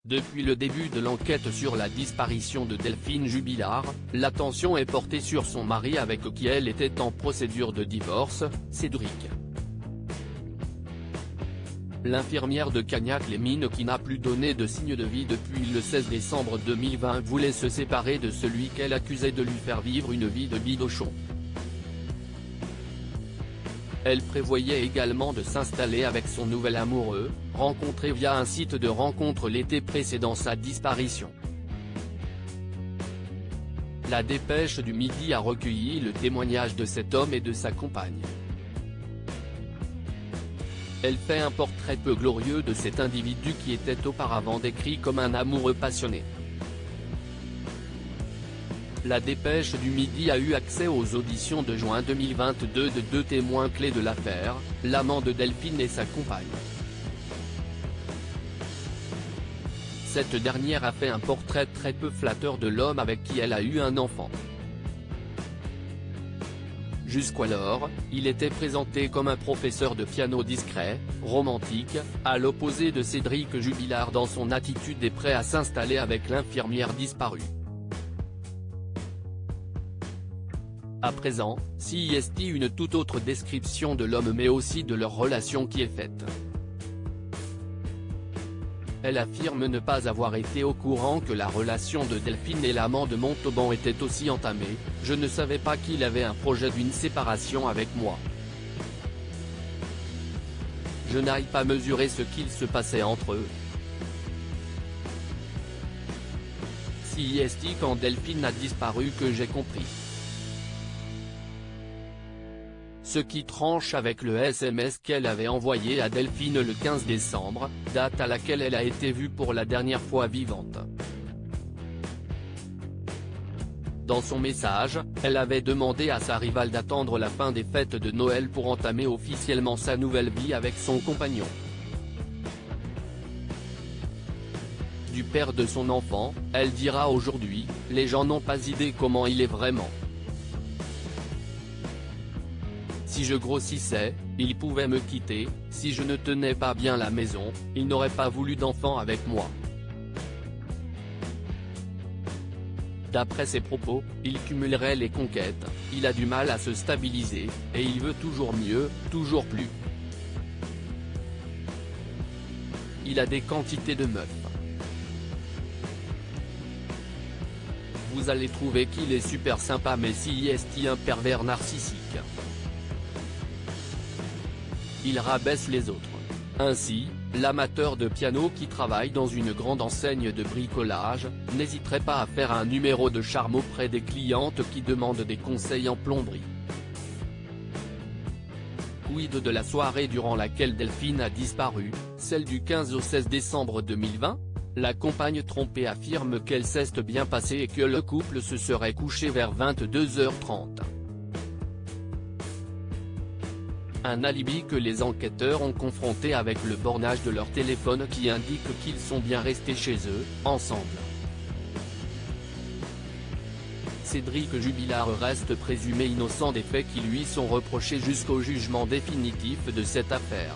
Depuis le début de l'enquête sur la disparition de Delphine Jubilard, l'attention est portée sur son mari avec qui elle était en procédure de divorce, Cédric. L'infirmière de Cagnac-les-Mines qui n'a plus donné de signe de vie depuis le 16 décembre 2020 voulait se séparer de celui qu'elle accusait de lui faire vivre une vie de bidochon. Elle prévoyait également de s'installer avec son nouvel amoureux, rencontré via un site de rencontre l'été précédant sa disparition. La Dépêche du Midi a recueilli le témoignage de cet homme et de sa compagne. Elle fait un portrait peu glorieux de cet individu qui était auparavant décrit comme un amoureux passionné. La Dépêche du Midi a eu accès aux auditions de juin 2022 de deux témoins clés de l'affaire, l'amant de Delphine et sa compagne. Cette dernière a fait un portrait très peu flatteur de l'homme avec qui elle a eu un enfant. Jusqu'alors, il était présenté comme un professeur de piano discret, romantique, à l'opposé de Cédric Jubilard dans son attitude et prêt à s'installer avec l'infirmière disparue. À présent, CIST une toute autre description de l'homme mais aussi de leur relation qui est faite. Elle affirme ne pas avoir été au courant que la relation de Delphine et l'amant de Montauban était aussi entamée. Je ne savais pas qu'il avait un projet d'une séparation avec moi. Je n'arrive pas mesurer ce qu'il se passait entre eux. CIST quand Delphine a disparu que j'ai compris. Ce qui tranche avec le SMS qu'elle avait envoyé à Delphine le 15 décembre, date à laquelle elle a été vue pour la dernière fois vivante. Dans son message, elle avait demandé à sa rivale d'attendre la fin des fêtes de Noël pour entamer officiellement sa nouvelle vie avec son compagnon. Du père de son enfant, elle dira aujourd'hui, « Les gens n'ont pas idée comment il est vraiment. Si je grossissais, il pouvait me quitter, si je ne tenais pas bien la maison, il n'aurait pas voulu d'enfant avec moi. » D'après ses propos, il cumulerait les conquêtes, il a du mal à se stabiliser, et il veut toujours mieux, toujours plus. Il a des quantités de meufs. Vous allez trouver qu'il est super sympa mais CIST un pervers narcissique. Il rabaisse les autres. Ainsi, l'amateur de piano qui travaille dans une grande enseigne de bricolage, n'hésiterait pas à faire un numéro de charme auprès des clientes qui demandent des conseils en plomberie. Quid de la soirée durant laquelle Delphine a disparu, celle du 15 au 16 décembre 2020 ? La compagne trompée affirme qu'elle s'est bien passée et que le couple se serait couché vers 22h30. Un alibi que les enquêteurs ont confronté avec le bornage de leur téléphone qui indique qu'ils sont bien restés chez eux, ensemble. Cédric Jubilard reste présumé innocent des faits qui lui sont reprochés jusqu'au jugement définitif de cette affaire.